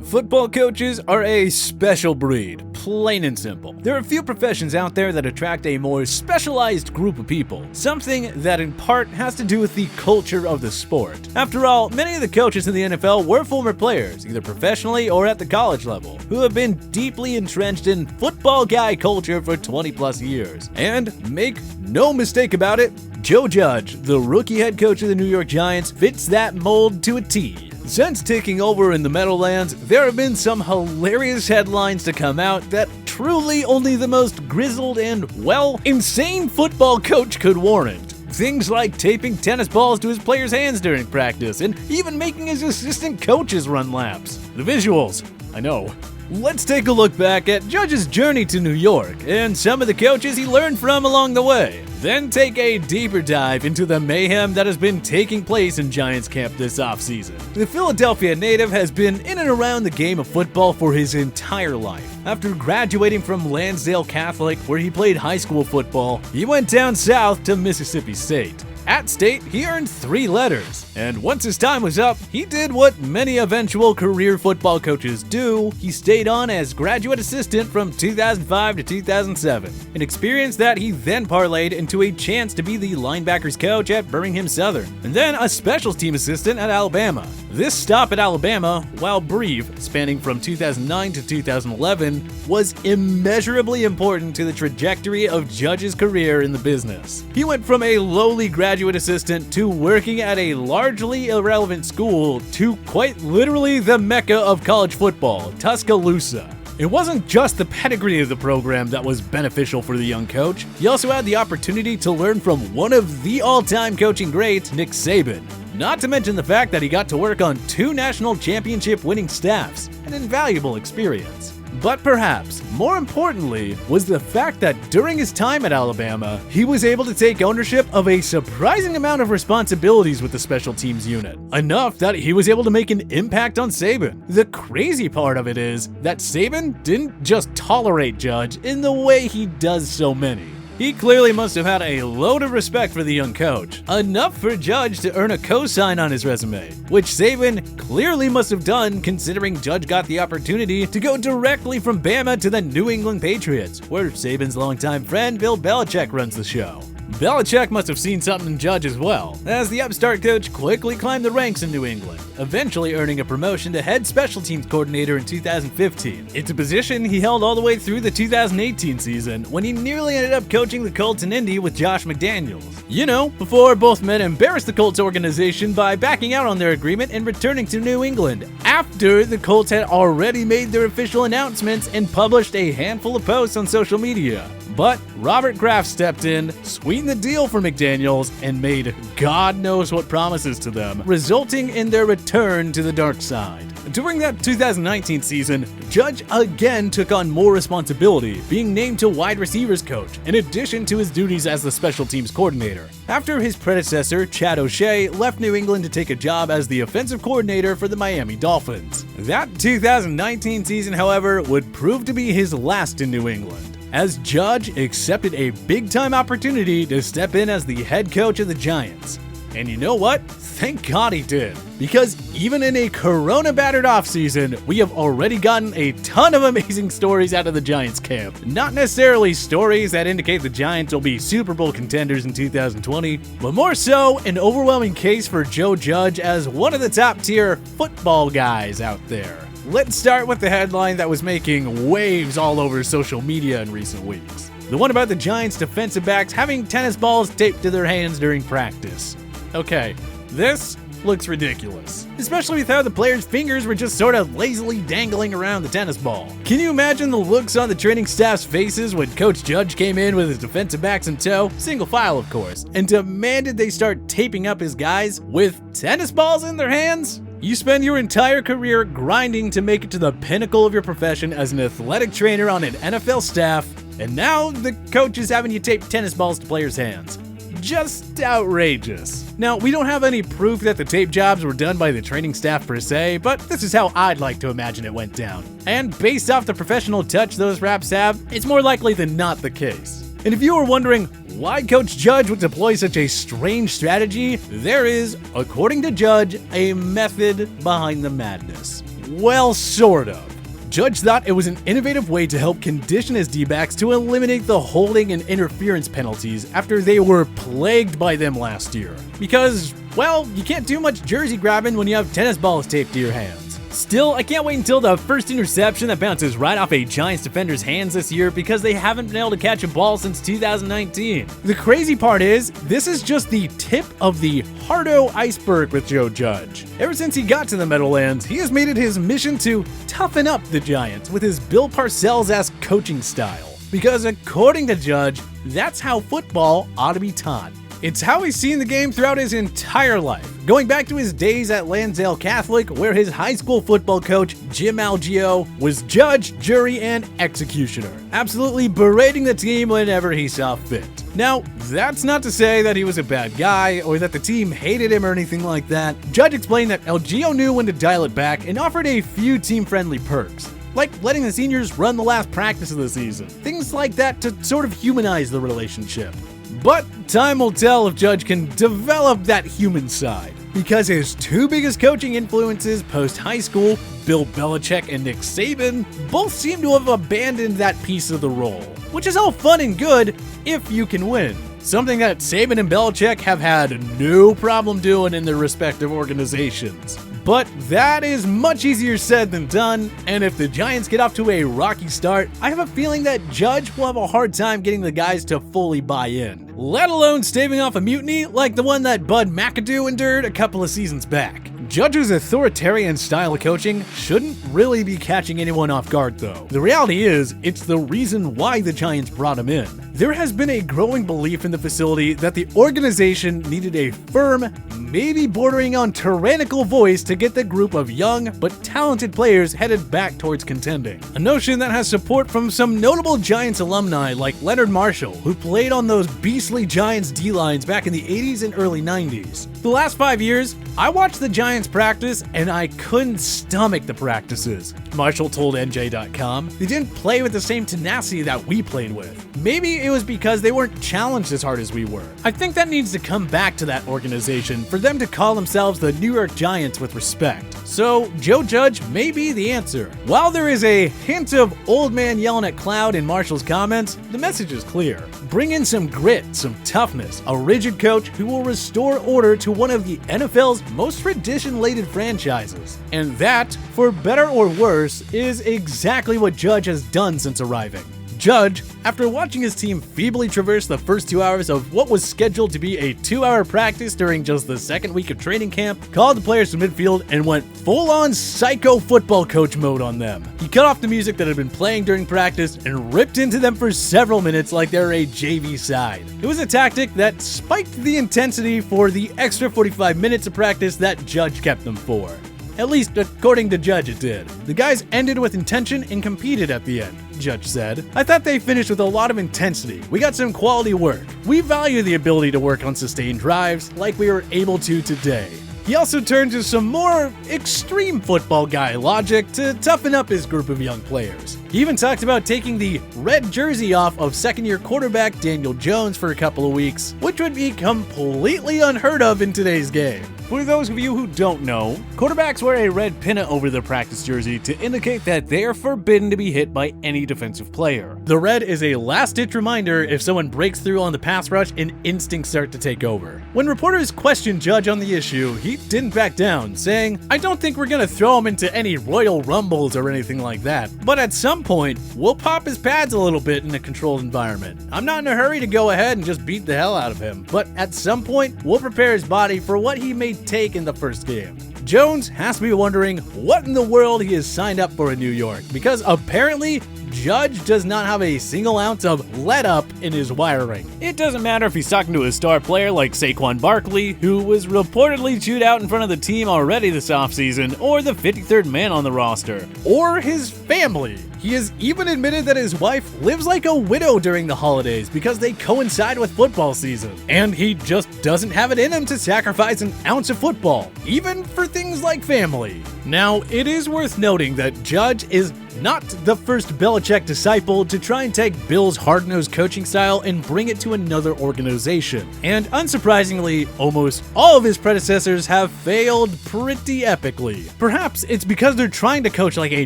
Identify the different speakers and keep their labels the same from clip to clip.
Speaker 1: Football coaches are a special breed, plain and simple. There are few professions out there that attract a more specialized group of people, something that in part has to do with the culture of the sport. After all, many of the coaches in the NFL were former players, either professionally or at the college level, who have been deeply entrenched in football guy culture for 20 plus years. And make no mistake about it, Joe Judge, the rookie head coach of the New York Giants, fits that mold to a T. Since taking over in the Meadowlands, there have been some hilarious headlines to come out that truly only the most grizzled and, well, insane football coach could warrant. Things like taping tennis balls to his players' hands during practice, and even making his assistant coaches run laps. The visuals, I know. Let's take a look back at Judge's journey to New York and some of the coaches he learned from along the way. Then take a deeper dive into the mayhem that has been taking place in Giants camp this offseason. The Philadelphia native has been in and around the game of football for his entire life. After graduating from Lansdale Catholic, where he played high school football, he went down south to Mississippi State. At State, he earned 3 letters, and once his time was up, he did what many eventual career football coaches do. He stayed on as graduate assistant from 2005 to 2007, an experience that he then parlayed into a chance to be the linebackers coach at Birmingham Southern, and then a special team assistant at Alabama. This stop at Alabama, while brief, spanning from 2009 to 2011, was immeasurably important to the trajectory of Judge's career in the business. He went from a lowly graduate assistant to working at a largely irrelevant school to quite literally the mecca of college football, Tuscaloosa. It wasn't just the pedigree of the program that was beneficial for the young coach. He also had the opportunity to learn from one of the all-time coaching greats, Nick Saban. Not to mention the fact that he got to work on 2 national championship winning staffs, an invaluable experience. But perhaps more importantly was the fact that during his time at Alabama, he was able to take ownership of a surprising amount of responsibilities with the special teams unit, enough that he was able to make an impact on Saban. The crazy part of it is that Saban didn't just tolerate Judge in the way he does so many. He clearly must have had a load of respect for the young coach, enough for Judge to earn a cosign on his resume, which Saban clearly must have done considering Judge got the opportunity to go directly from Bama to the New England Patriots, where Saban's longtime friend Bill Belichick runs the show. Belichick must have seen something in Judge as well, as the upstart coach quickly climbed the ranks in New England, eventually earning a promotion to head special teams coordinator in 2015. It's a position he held all the way through the 2018 season, when he nearly ended up coaching the Colts in Indy with Josh McDaniels. You know, before both men embarrassed the Colts organization by backing out on their agreement and returning to New England, after the Colts had already made their official announcements and published a handful of posts on social media. But Robert Kraft stepped in, sweetened the deal for McDaniels, and made God knows what promises to them, resulting in their return to the dark side. During that 2019 season, Judge again took on more responsibility, being named to wide receivers coach, in addition to his duties as the special teams coordinator. After his predecessor, Chad O'Shea, left New England to take a job as the offensive coordinator for the Miami Dolphins. That 2019 season, however, would prove to be his last in New England, as Judge accepted a big-time opportunity to step in as the head coach of the Giants. And you know what? Thank God he did. Because even in a corona-battered offseason, we have already gotten a ton of amazing stories out of the Giants camp. Not necessarily stories that indicate the Giants will be Super Bowl contenders in 2020, but more so an overwhelming case for Joe Judge as one of the top-tier football guys out there. Let's start with the headline that was making waves all over social media in recent weeks. The one about the Giants defensive backs having tennis balls taped to their hands during practice. Okay, this looks ridiculous, especially with how the players' fingers were just sort of lazily dangling around the tennis ball. Can you imagine the looks on the training staff's faces when Coach Judge came in with his defensive backs in tow, single file of course, and demanded they start taping up his guys with tennis balls in their hands? You spend your entire career grinding to make it to the pinnacle of your profession as an athletic trainer on an NFL staff, and now the coach is having you tape tennis balls to players' hands. Just outrageous. Now, we don't have any proof that the tape jobs were done by the training staff per se, but this is how I'd like to imagine it went down. And based off the professional touch those reps have, it's more likely than not the case. And if you were wondering why Coach Judge would deploy such a strange strategy, there is, according to Judge, a method behind the madness. Well, sort of. Judge thought it was an innovative way to help condition his D-backs to eliminate the holding and interference penalties after they were plagued by them last year. Because, well, you can't do much jersey grabbing when you have tennis balls taped to your hands. Still, I can't wait until the first interception that bounces right off a Giants defender's hands this year because they haven't been able to catch a ball since 2019. The crazy part is, this is just the tip of the hardo iceberg with Joe Judge. Ever since he got to the Meadowlands, he has made it his mission to toughen up the Giants with his Bill Parcells-esque coaching style. Because according to Judge, that's how football ought to be taught. It's how he's seen the game throughout his entire life, going back to his days at Lansdale Catholic, where his high school football coach, Jim Algeo, was judge, jury, and executioner, absolutely berating the team whenever he saw fit. Now, that's not to say that he was a bad guy or that the team hated him or anything like that. Judge explained that Algeo knew when to dial it back and offered a few team-friendly perks, like letting the seniors run the last practice of the season, things like that to sort of humanize the relationship. But time will tell if Judge can develop that human side, because his two biggest coaching influences post-high school, Bill Belichick and Nick Saban, both seem to have abandoned that piece of the role, which is all fun and good if you can win. Something that Saban and Belichick have had no problem doing in their respective organizations. But that is much easier said than done, and if the Giants get off to a rocky start, I have a feeling that Judge will have a hard time getting the guys to fully buy in, let alone staving off a mutiny like the one that Bud McAdoo endured a couple of seasons back. Judge's authoritarian style of coaching shouldn't really be catching anyone off guard though. The reality is, it's the reason why the Giants brought him in. There has been a growing belief in the facility that the organization needed a firm, maybe bordering on tyrannical voice to get the group of young but talented players headed back towards contending. A notion that has support from some notable Giants alumni like Leonard Marshall, who played on those beastly Giants D-lines back in the 80s and early 90s. The last 5 years, I watched the Giants practice and I couldn't stomach the practices. Marshall told NJ.com, they didn't play with the same tenacity that we played with. Maybe it was because they weren't challenged as hard as we were. I think that needs to come back to that organization for them to call themselves the New York Giants with respect. So Joe Judge may be the answer. While there is a hint of old man yelling at cloud in Marshall's comments, the message is clear. Bring in some grit, some toughness, a rigid coach who will restore order to one of the NFL's most tradition-laden franchises. And that, for better or worse, is exactly what Judge has done since arriving. Judge, after watching his team feebly traverse the first 2 hours of what was scheduled to be a 2-hour practice during just the second week of training camp, called the players to midfield and went full-on psycho football coach mode on them. He cut off the music that had been playing during practice and ripped into them for several minutes like they were a JV side. It was a tactic that spiked the intensity for the extra 45 minutes of practice that Judge kept them for. At least, according to Judge, it did. The guys ended with intention and competed at the end, Judge said. I thought they finished with a lot of intensity. We got some quality work. We value the ability to work on sustained drives like we were able to today. He also turned to some more extreme football guy logic to toughen up his group of young players. He even talked about taking the red jersey off of second-year quarterback Daniel Jones for a couple of weeks, which would be completely unheard of in today's game. For those of you who don't know, quarterbacks wear a red pinna over their practice jersey to indicate that they are forbidden to be hit by any defensive player. The red is a last-ditch reminder if someone breaks through on the pass rush and instincts start to take over. When reporters questioned Judge on the issue, he didn't back down, saying, I don't think we're gonna throw him into any Royal Rumbles or anything like that, but at some point, we'll pop his pads a little bit in a controlled environment. I'm not in a hurry to go ahead and just beat the hell out of him, but at some point, we'll prepare his body for what he may take in the first game. Jones has to be wondering what in the world he has signed up for in New York, because apparently Judge does not have a single ounce of let up in his wiring. It doesn't matter if he's talking to a star player like Saquon Barkley, who was reportedly chewed out in front of the team already this offseason, or the 53rd man on the roster, or his family. He has even admitted that his wife lives like a widow during the holidays because they coincide with football season, and he just doesn't have it in him to sacrifice an ounce of football, even for things like family. Now, it is worth noting that Judge is not the first Belichick disciple to try and take Bill's hard-nosed coaching style and bring it to another organization. And unsurprisingly, almost all of his predecessors have failed pretty epically. Perhaps it's because they're trying to coach like a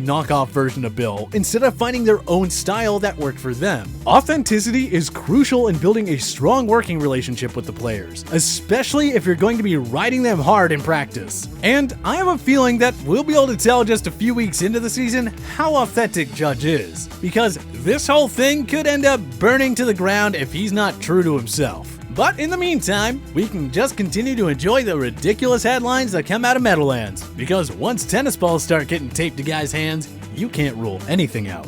Speaker 1: knockoff version of Bill instead of finding their own style that worked for them. Authenticity is crucial in building a strong working relationship with the players, especially if you're going to be riding them hard in practice. And I have a feeling that we'll be able to tell just a few weeks into the season how authentic Judge is, because this whole thing could end up burning to the ground if he's not true to himself. But in the meantime, we can just continue to enjoy the ridiculous headlines that come out of Meadowlands, because once tennis balls start getting taped to guys' hands, you can't rule anything out.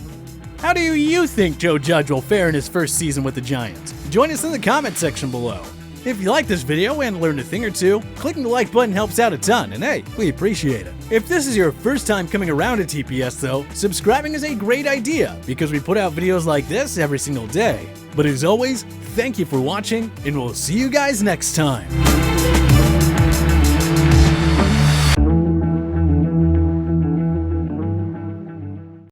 Speaker 1: How do you think Joe Judge will fare in his first season with the Giants? Join us in the comment section below. If you like this video and learned a thing or two, clicking the like button helps out a ton, and hey, we appreciate it. If this is your first time coming around to TPS though, subscribing is a great idea because we put out videos like this every single day. But as always, thank you for watching, and we'll see you guys next time.